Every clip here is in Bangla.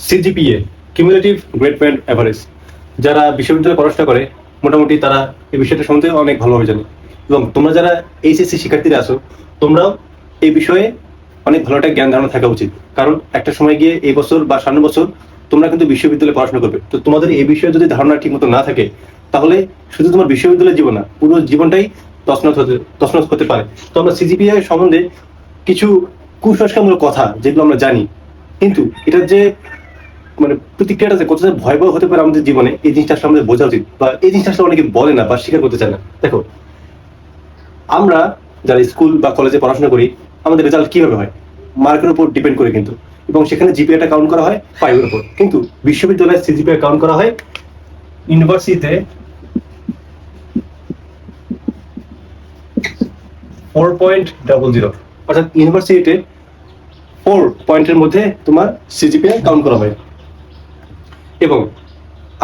CGPA cumulative grade point average, যারা বিশ্ববিদ্যালয়ে পড়াশোনা করে মোটামুটি তারা এই বিষয়টা সম্বন্ধে অনেক ভালোভাবে জানে। এবং তোমরা যারা এইচএসসি শিক্ষার্থীরা আছো, তোমরাও এই বিষয়ে অনেক ভালো একটা জ্ঞান ধারণা থাকা উচিত। কারণ একটা সময় গিয়ে এই বছর বা সামনে বছর তোমরা কিন্তু বিশ্ববিদ্যালয়ে পড়াশোনা করবে। তো তোমাদের এই বিষয়ে যদি ধারণা ঠিক মতো না থাকে, তাহলে শুধু তোমার বিশ্ববিদ্যালয়ের জীবন না, পুরো জীবনটাই তছনছ হতে পারে। তো আমরা সিজিপিএ সম্বন্ধে কিছু কুসংস্কারমূলক কথা যেগুলো আমরা জানি, কিন্তু এটার যে মানে প্রতিক্রিয়াটা যে কতটা ভয়াবহ হতে পারে আমাদের জীবনে, এই জিনিসটা আসলে আমাদের বোঝা উচিত, বা এই জিনিসটা আসলে অনেকে বলে না বা স্বীকার করতে চায় না। দেখো, আমরা যারা স্কুল বা কলেজে পড়াশোনা করি, আমাদের রেজাল্ট কিভাবে হয়? মার্কের উপর ডিপেন্ড করে কিন্তু, এবং সেখানে জিপিএটা কাউন্ট করা হয় 5 এর উপর। কিন্তু বিশ্ববিদ্যালয়ে সিজিপিএ কাউন্ট করা হয় ইউনিভার্সিটিতে 4.00, অর্থাৎ ইউনিভার্সিটিতে 4 পয়েন্টের মধ্যে তোমার সিজিপিএ কাউন্ট করা হয়। এবং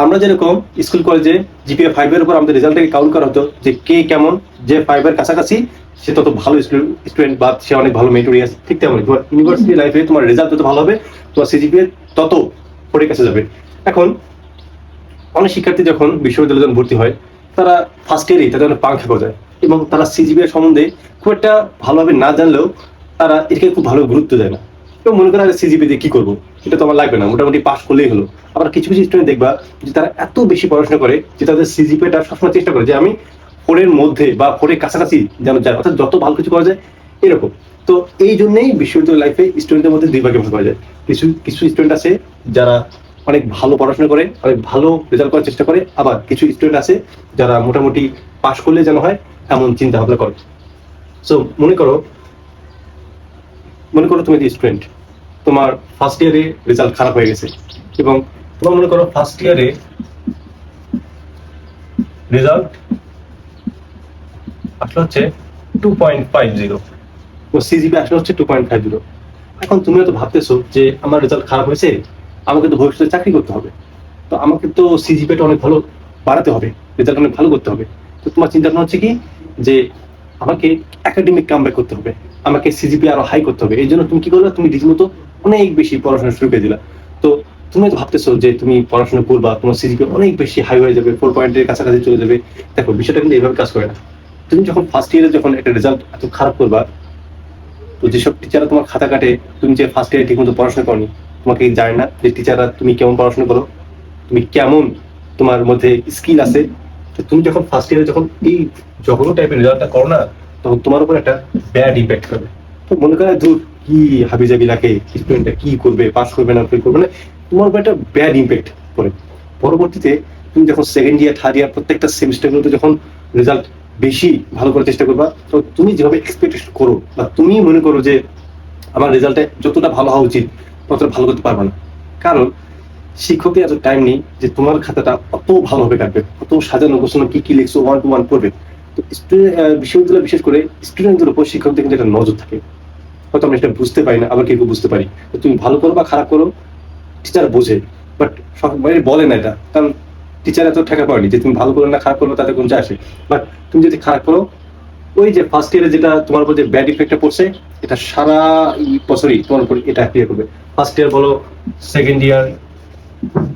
আমরা যেরকম স্কুল কলেজে জিপিএ 5 এর উপর আমাদের রেজাল্টটাকে কাউন্ট করা হতো, যে কে কেমন, যে 5 এর কাছাকাছি সে তত ভালো স্টুডেন্ট বা সে অনেক ভালো মেরিটোরিয়াস। ঠিক তেমনই তোমার ইউনিভার্সিটি লাইফে তোমার রেজাল্ট যত ভালো হবে, তোমার সিজিপিএ তত পরে কাছে যাবে। এখন অনেক শিক্ষার্থী যখন বিশ্ববিদ্যালয়ে যখন ভর্তি হয়, তারা ফার্স্ট ইয়ারেই তাদের অনেক পাংখা গজায়, এবং তারা সিজিপিএ সম্বন্ধে খুব একটা ভালোভাবে না জানলেও তারা এটাকে খুব ভালো গুরুত্ব দেয় না। এবং মনে করে সিজিপিএ দিয়ে কি করবো, এটা তো আমার লাগবে না, মোটামুটি পাস করলেই হলো। আবার কিছু কিছু স্টুডেন্ট দেখবা যে তারা এত বেশি পড়াশোনা করে যে তাদের সিজিপিএটা সবসময় চেষ্টা করে যে আমি 4 এর মধ্যে বা 4 এর কাছাকাছি যেন যায়, অর্থাৎ যত ভালো কিছু করা যায় এরকম। তো এই জন্যই বিশ্ববিদ্যালয় লাইফে স্টুডেন্টের মধ্যে দুই ভাগে ভাগ করা যায়। কিছু কিছু স্টুডেন্ট আছে যারা অনেক ভালো পড়াশোনা করে, অনেক ভালো রেজাল্ট করার চেষ্টা করে, আবার কিছু স্টুডেন্ট আছে যারা মোটামুটি পাস করলে যেন হয় এমন চিন্তা ভাবনা করে। সো মনে করো তুমি স্টুডেন্ট, তোমার ফার্স্ট ইয়ারে রেজাল্ট খারাপ হয়ে গেছে, এবং তোমার মনে করো ফার্স্ট ইয়ারে রেজাল্ট আসলে হচ্ছে 2.50, ও সিজিপি আসলে হচ্ছে 2.50। এখন তুমি তো ভাবতেছো যে আমার রেজাল্ট খারাপ হয়েছে, আমাকে তো ভবিষ্যতে চাকরি করতে হবে, তো আমাকে তো সিজিপিটা অনেক ভালো বাড়াতে হবে, রেজাল্ট অনেক ভালো করতে হবে। তো তোমার চিন্তা ভাবনা হচ্ছে কি, যে আমাকে একাডেমিক কামব্যাক করতে হবে, আমাকে সিজিপি আরো হাই করতে হবে। এই জন্য তুমি কি করলে, তুমি রীতিমতো অনেক বেশি পড়াশোনা শুরু করে দিলা। তো তুমি তো ভাবতেছো যে তুমি পড়াশোনা করবা, তোমার সিজিপি অনেক বেশি হাই হয়ে যাবে, 4 পয়েন্টের কাছাকাছি চলে যাবে। দেখো, বিষয়টা কিন্তু এইভাবে কাজ করে না। তুমি যখন ফার্স্ট ইয়ারে যখন একটা রেজাল্ট এত খারাপ করবা, তো যেসব টিচাররা তোমার খাতা কাটে, তুমি যে ফার্স্ট ইয়ারে ঠিক মতো পড়াশোনা করনি, তোমাকে জানে না যে টিচাররা তুমি কেমন পড়াশোনা করো, তুমি কেমন, তোমার মধ্যে স্কিল আছে। তো তুমি যখন ফার্স্ট ইয়ারে যখন এই জঘন্য টাইপের রেজাল্টটা করো না, তখন তোমার উপর একটা ব্যাড ইম্প্যাক্ট করবে। তো মনে করে দূর কি হাবিজাবি লাগে, স্টুডেন্টটা কি করবে, পাস করবে না ফেল করবে, মানে তোমার উপর একটা ব্যাড ইম্প্যাক্ট পড়ে। পরবর্তীতে তুমি যখন সেকেন্ড ইয়ার থার্ড ইয়ার প্রত্যেকটা সেমিস্টারগুলোতে যখন রেজাল্ট বেশি ভালো করার চেষ্টা করবা, তো তুমি যেভাবে এক্সপেকটেশন করো বা তুমি মনে করো যে আমার রেজাল্টে যতটা ভালো হওয়া উচিত ততটা ভালো করতে পারবে না। কারণ শিক্ষকের এত টাইম নেই যে তোমার খাতাটা অত ভালোভাবে কাটবে, অত সাজানো গোছানো কি কি লিখছো 1 to 1 করবে। তো বিশ্ববিদ্যালয় বিশেষ করে স্টুডেন্টদের উপর শিক্ষকদের কিন্তু একটা নজর থাকে। হয়তো আমরা এটা বুঝতে পারি না, আবার কেউ বুঝতে পারি। তো তুমি ভালো করো বা খারাপ করো, টিচার বোঝে, বাট সবাই বলে না এটা, কারণ টিচার এত ঠেকা পড়েনি যে তুমি ভালো করো না খারাপ করো তাতে কোন যায় আসে। বাট তুমি যদি খারাপ করো, ওই যে ফার্স্ট ইয়ারে যেটা তোমার উপর যে ব্যাড ইফেক্টটা পড়ছে, এটা সারা বছরই তোমার উপর এটা অ্যাপ্লাই করবে। ফার্স্ট ইয়ার বলো, second year,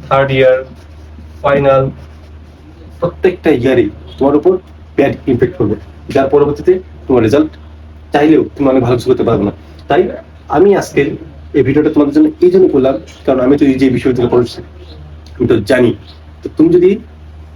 third year, final, প্রত্যেকটা ইয়ারই তোমার উপর ব্যাড ইম্প্যাক্ট করবে, যার পরবর্তীতে তোমার রেজাল্ট চাইলেও তুমি অনেক ভালো কিছু করতে পারবে না। তাই আমি আজকে এই ভিডিওটা তোমাদের জন্য এই জন্য করলাম, কারণ আমি তো এই যে বিষয় থেকে পড়ছি, আমি তো জানি। তো তুমি যদি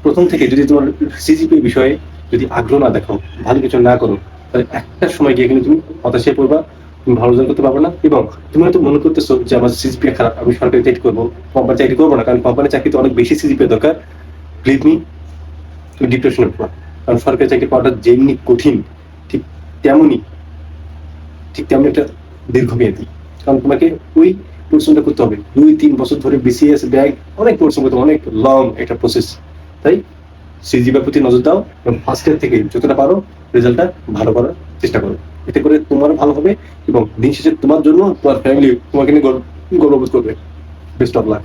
প্রথম থেকে যদি তোমার সিজিপি বিষয়ে যদি আগ্রহ না দেখো, ভালো কিছু না করো, তাহলে একটা সময় গিয়ে কিন্তু তুমি হতাশায় পড়বা, তুমি ভালো রেজাল্ট করতে পারবে না। এবং তুমি হয়তো মনে করতেছো যে আমার সিজিপি খারাপ, আমি সরকারি চাকরি করবো, কোম্পানি চাকরি করবো না, কারণ কোম্পানি চাকরিতে অনেক বেশি সিজিপি দরকার। বিলিভ মি, তুমি ডিপ্রেশনে পড়বা। কারণ সরকারি চাকরি পাওয়াটা যেমনি কঠিন, ঠিক তেমনই একটা দীর্ঘমেয়াদী। কারণ তোমাকে ওই পরিশ্রমটা করতে হবে 2-3 বছর ধরে, বিসিএস ব্যাগ অনেক পরিশ্রম করতে হবে, অনেক লং একটা প্রসেস। তাই সিজিপির প্রতি নজর দাও, এবং ফার্স্ট ইয়ার থেকে যতটা পারো রেজাল্টটা ভালো করার চেষ্টা করো। এতে করে তোমারও ভালো হবে, এবং দিন শেষে তোমার জন্য তোমার ফ্যামিলি তোমাকে নিয়ে গর্ববোধ করবে। Best of luck.